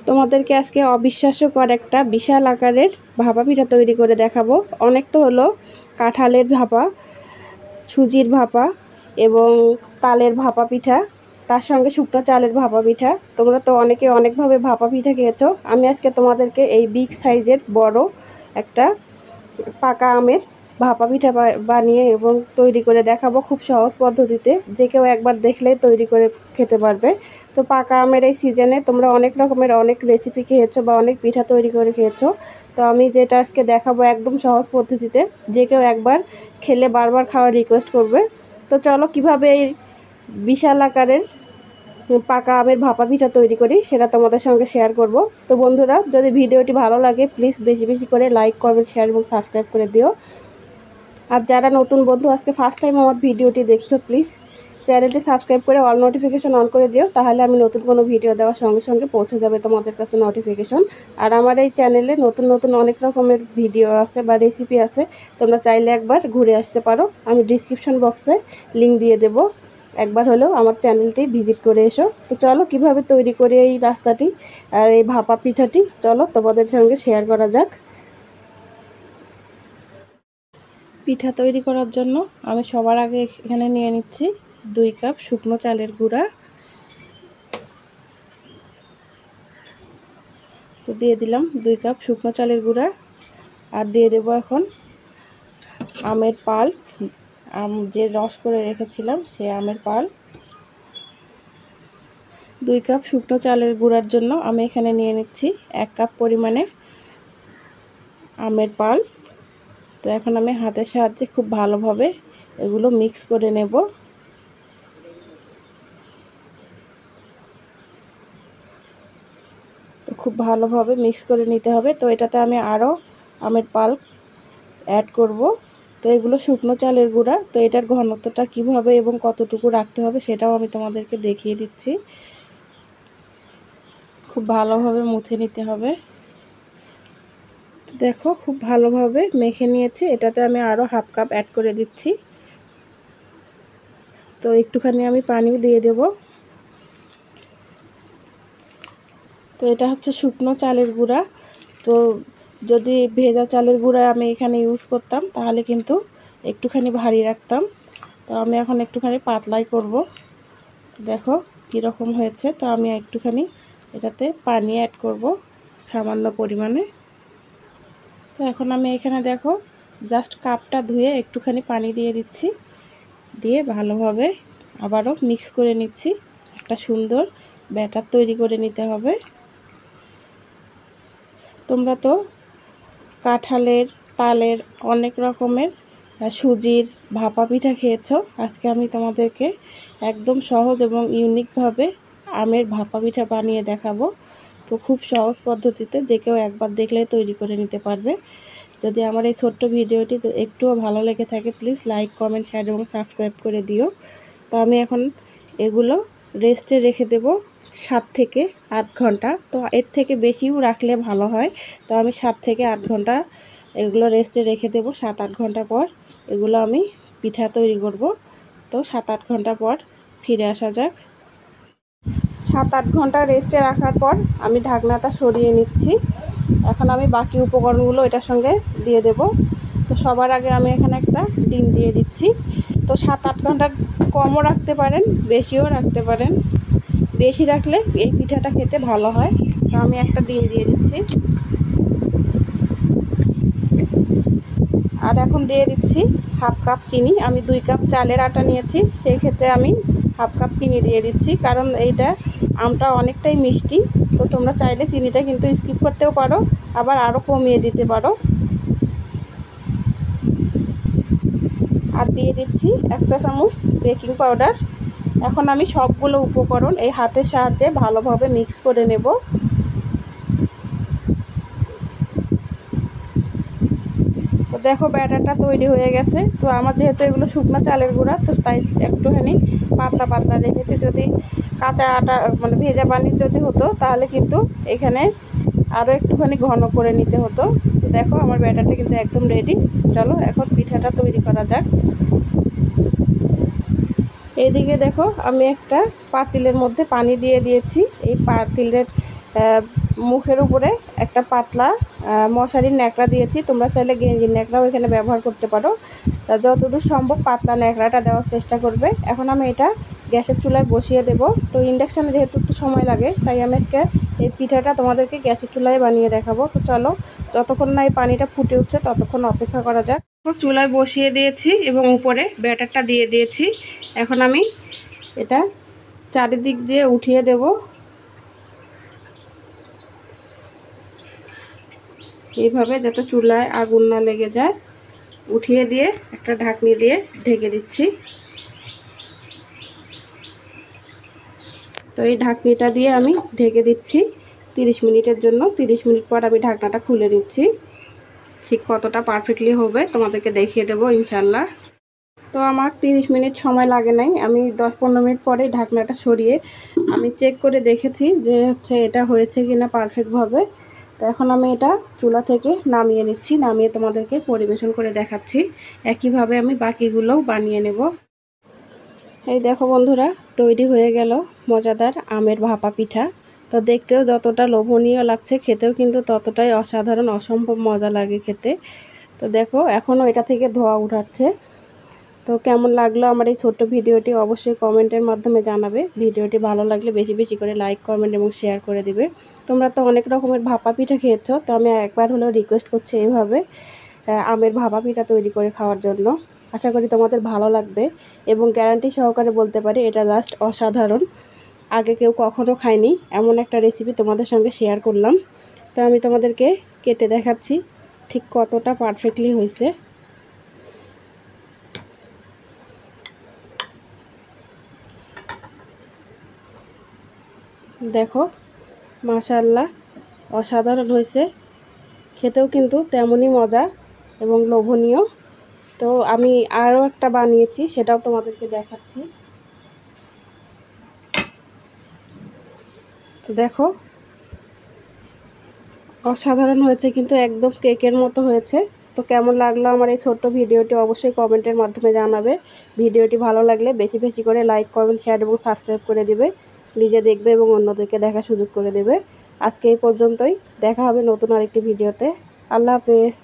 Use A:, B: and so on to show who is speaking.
A: তোমাদেরকে আজকে অবিশ্বাস্যকর একটা বিশাল আকারের ভাপা পিঠা তৈরি করে দেখাবো। অনেক তো হলো কাঁঠালের ভাপা, সুজির ভাপা এবং তালের ভাপা পিঠা, তার সঙ্গে শুকনো চালের ভাপা পিঠা। তোমরা তো অনেকে অনেকভাবে ভাপা পিঠা খেয়েছো। আমি আজকে তোমাদেরকে এই বিগ সাইজের বড় একটা পাকা আমের ভাপা পিঠা বানিয়ে এবং তৈরি করে দেখাবো খুব সহজ পদ্ধতিতে, যে কেউ একবার দেখলেই তৈরি করে খেতে পারবে। তো পাকা আমের এই সিজনে তোমরা অনেক রকমের অনেক রেসিপি খেয়েছো বা অনেক পিঠা তৈরি করে খেয়েছো। তো আমি যেটা আজকে দেখাবো একদম সহজ পদ্ধতিতে, যে কেউ একবার খেলে বারবার খাওয়ার রিকোয়েস্ট করবে। তো চলো কিভাবে এই বিশাল আকারের পাকা আমের ভাপা পিঠা তৈরি করি সেটা তোমাদের সঙ্গে শেয়ার করব। তো বন্ধুরা, যদি ভিডিওটি ভালো লাগে প্লিজ বেশি বেশি করে লাইক, কমেন্ট, শেয়ার এবং সাবস্ক্রাইব করে দিও। আর যারা নতুন বন্ধু আজকে ফার্স্ট টাইম আমার ভিডিওটি দেখছো, প্লিজ চ্যানেলটি সাবস্ক্রাইব করে অল নোটিফিকেশন অন করে দিও, তাহলে আমি নতুন কোনো ভিডিও দেওয়ার সঙ্গে সঙ্গে পৌঁছে যাবে তোমাদের কাছে নোটিফিকেশন। আর আমার এই চ্যানেলে নতুন নতুন অনেক রকমের ভিডিও আছে বা রেসিপি আছে, তোমরা চাইলে একবার ঘুরে আসতে পারো। আমি ডিসক্রিপশন বক্সে লিঙ্ক দিয়ে দেবো, একবার হলেও আমার চ্যানেলটি ভিজিট করে এসো। তো চলো কিভাবে তৈরি করি এই রাস্তাটি আর এই ভাপা পিঠাটি, চলো তোমাদের সঙ্গে শেয়ার করা যাক। পিঠা তৈরি করার জন্য আমি সবার আগে এখানে নিয়ে নিচ্ছি 2 কাপ শুকনো চালের গুঁড়া। তো দিয়ে দিলাম 2 কাপ শুকনো চালের গুঁড়া। আর দিয়ে দেবো এখন আমের পাল্প, যে রস করে রেখেছিলাম সেই আমের পাল্প। 2 কাপ শুকনো চালের গুঁড়ার জন্য আমি এখানে নিয়ে নিচ্ছি 1 কাপ পরিমাণে আমের পাল্প। তো এখন আমি হাতের সাহায্যে খুব ভালোভাবে এগুলো মিক্স করে নেব। তো খুব ভালোভাবে মিক্স করে নিতে হবে। তো এটাতে আমি আরও আমের পাল্প অ্যাড করব। তো এগুলো শুকনো চালের গুঁড়া, তো এটার ঘনত্বটা কিভাবে এবং কতটুকু রাখতে হবে সেটাও আমি তোমাদেরকে দেখিয়ে দিচ্ছি। খুব ভালোভাবে মুথে নিতে হবে। দেখো খুব ভালোভাবে মেখে নিয়েছি। এটাতে আমি আরও হাফ কাপ অ্যাড করে দিচ্ছি। তো একটুখানি আমি পানিও দিয়ে দেব। তো এটা হচ্ছে শুকনো চালের গুঁড়া। তো যদি ভেজা চালের গুঁড়া আমি এখানে ইউজ করতাম তাহলে কিন্তু একটুখানি ভারী রাখতাম। তো আমি এখন একটুখানি পাতলাই করব। দেখো কীরকম হয়েছে। তো আমি একটুখানি এটাতে পানি অ্যাড করব সামান্য পরিমাণে। তো এখন আমি এখানে দেখো জাস্ট কাপটা ধুয়ে একটুখানি পানি দিয়ে দিচ্ছি, দিয়ে ভালোভাবে আবারও মিক্স করে নিচ্ছি। একটা সুন্দর ব্যাটার তৈরি করে নিতে হবে। তোমরা তো কাঁঠালের, তালের, অনেক রকমের সুজির ভাপা পিঠা খেয়েছো। আজকে আমি তোমাদেরকে একদম সহজ এবং ইউনিকভাবে আমের ভাপা পিঠা বানিয়ে দেখাবো। তো খুব সহজ পদ্ধতিতে যে কেউ একবার দেখলে তৈরি করে নিতে পারবে। যদি আমার এই ছোট্ট ভিডিওটি একটুও ভালো লেগে থাকে প্লিজ লাইক, কমেন্ট, শেয়ার এবং সাবস্ক্রাইব করে দিও। তো আমি এখন এগুলো রেস্টে রেখে দেব 7 থেকে 8 ঘন্টা। তো এর থেকে বেশিও রাখলে ভালো হয়। তো আমি 7 থেকে 8 ঘন্টা এগুলো রেস্টে রেখে দেব। 7-8 ঘন্টা পর এগুলো আমি পিঠা তৈরি করব। তো 7-8 ঘন্টা পর ফিরে আসা যাক। 7-8 ঘন্টা রেস্টে রাখার পর আমি ঢাকনাটা সরিয়ে নিচ্ছি। এখন আমি বাকি উপকরণগুলো এটার সঙ্গে দিয়ে দেব। তো সবার আগে আমি এখানে একটা ডিম দিয়ে দিচ্ছি। তো 7-8 ঘন্টা কমও রাখতে পারেন, বেশিও রাখতে পারেন। বেশি রাখলে এই পিঠাটা খেতে ভালো হয়। তো আমি একটা ডিম দিয়ে দিচ্ছি। আর এখন দিয়ে দিচ্ছি হাফ কাপ চিনি। আমি 2 কাপ চালের আটা নিয়েছি, সেই ক্ষেত্রে আমি হাফ কাপ চিনি দিয়ে দিচ্ছি, কারণ এইটা আমটা অনেকটাই মিষ্টি। তো তোমরা চাইলে চিনিটা কিন্তু স্কিপ করতেও পারো, আবার আরও কমিয়ে দিতে পারো। আর দিয়ে দিচ্ছি 1 চা চামচ বেকিং পাউডার। এখন আমি সবগুলো উপকরণ এই হাতের সাহায্যে ভালোভাবে মিক্স করে নেব। তো দেখো ব্যাটারটা তৈরি হয়ে গেছে। তো আমার যেহেতু এগুলো শুকনো চালের গুঁড়া, তো তাই একটুখানি পাতলা পাতলা রেখেছি। যদি কাঁচা আটা মানে ভেজা পানির যদি হতো তাহলে কিন্তু এখানে আরও একটুখানি ঘন করে নিতে হতো। তো দেখো আমার ব্যাটারটা কিন্তু একদম রেডি। চলো এখন পিঠাটা তৈরি করা যাক। এইদিকে দেখো আমি একটা পাতিলের মধ্যে পানি দিয়ে দিয়েছি। এই পাতিলের মুখের উপরে একটা পাতলা মশারির ন্যাকড়া দিয়েছি। তোমরা চাইলে গেঞ্জির ন্যাকড়াও এখানে ব্যবহার করতে পারো। যতদূর সম্ভব পাতলা ন্যাকড়াটা দেওয়ার চেষ্টা করবে। এখন আমি এটা গ্যাসের চুলায় বসিয়ে দেব। তো ইন্ডাকশানে যেহেতু একটু সময় লাগে, তাই আমি আজকে এই পিঠাটা তোমাদেরকে গ্যাসের চুলায় বানিয়ে দেখাবো। তো চলো, যতক্ষণ না এই পানিটা ফুটে উঠছে ততক্ষণ অপেক্ষা করা যাক। চুলায় বসিয়ে দিয়েছি এবং উপরে ব্যাটারটা দিয়ে দিয়েছি। এখন আমি এটা চারিদিক দিয়ে উঠিয়ে দেব। এইভাবে যাতে চুলায় আগুন না লেগে যায়, উঠিয়ে দিয়ে একটা ঢাকনি দিয়ে ঢেকে দিচ্ছি। তো এই ঢাকনিটা দিয়ে আমি ঢেকে দিচ্ছি 30 মিনিটের জন্য। 30 মিনিট পর আমি ঢাকনাটা খুলে নিচ্ছি। ঠিক কতটা পারফেক্টলি হবে তোমাদেরকে দেখিয়ে দেবো ইনশাল্লাহ। তো আমার 30 মিনিট সময় লাগে নাই, আমি 10-15 মিনিট পরে ঢাকনাটা সরিয়ে আমি চেক করে দেখেছি যে এটা হয়েছে কিনা পারফেক্টভাবে। তো এখন আমি এটা চুলা থেকে নামিয়ে নিচ্ছি, নামিয়ে তোমাদেরকে পরিবেশন করে দেখাচ্ছি। একইভাবে আমি বাকিগুলোও বানিয়ে নেব। এই দেখো বন্ধুরা, তৈরি হয়ে গেল মজাদার আমের ভাপা পিঠা। তো দেখতেও যতটা লোভনীয় লাগছে, খেতেও কিন্তু ততটাই অসাধারণ, অসম্ভব মজা লাগে খেতে। তো দেখো এখনও এটা থেকে ধোঁয়া উঠাচ্ছে। তো কেমন লাগলো আমার এই ছোট্ট ভিডিওটি অবশ্যই কমেন্টের মাধ্যমে জানাবে। ভিডিওটি ভালো লাগলে বেশি বেশি করে লাইক, কমেন্ট এবং শেয়ার করে দিবে। তোমরা তো অনেক রকমের ভাপা পিঠা খেয়েছো, তো আমি একবার হলেও রিকোয়েস্ট করছি এইভাবে আমের ভাপা পিঠা তৈরি করে খাওয়ার জন্য। আশা করি তোমাদের ভালো লাগবে এবং গ্যারান্টি সহকারে বলতে পারি এটা জাস্ট অসাধারণ। আগে কেউ কখনো খায়নি এমন একটা রেসিপি তোমাদের সঙ্গে শেয়ার করলাম। তো আমি তোমাদেরকে কেটে দেখাচ্ছি ঠিক কতটা পারফেক্টলি হয়েছে। দেখো মাশাআল্লাহ, অসাধারণ হয়েছে। খেতেও কিন্তু তেমনই মজা এবং লোভনীয়। তো আমি আরও একটা বানিয়েছি, সেটাও তোমাদেরকে দেখাচ্ছি। তো দেখো অসাধারণ হয়েছে, কিন্তু একদম কেকের মতো হয়েছে। তো কেমন লাগলো আমার এই ছোট্ট ভিডিওটি অবশ্যই কমেন্টের মাধ্যমে জানাবে। ভিডিওটি ভালো লাগলে বেশি বেশি করে লাইক, কমেন্ট, শেয়ার এবং সাবস্ক্রাইব করে দিবে। নিজে দেখবে এবং অন্যদেরকে দেখার সুযোগ করে দেবে। আজকে এই পর্যন্তই, দেখা হবে নতুন আরেকটি ভিডিওতে। আল্লাহ হাফেজ।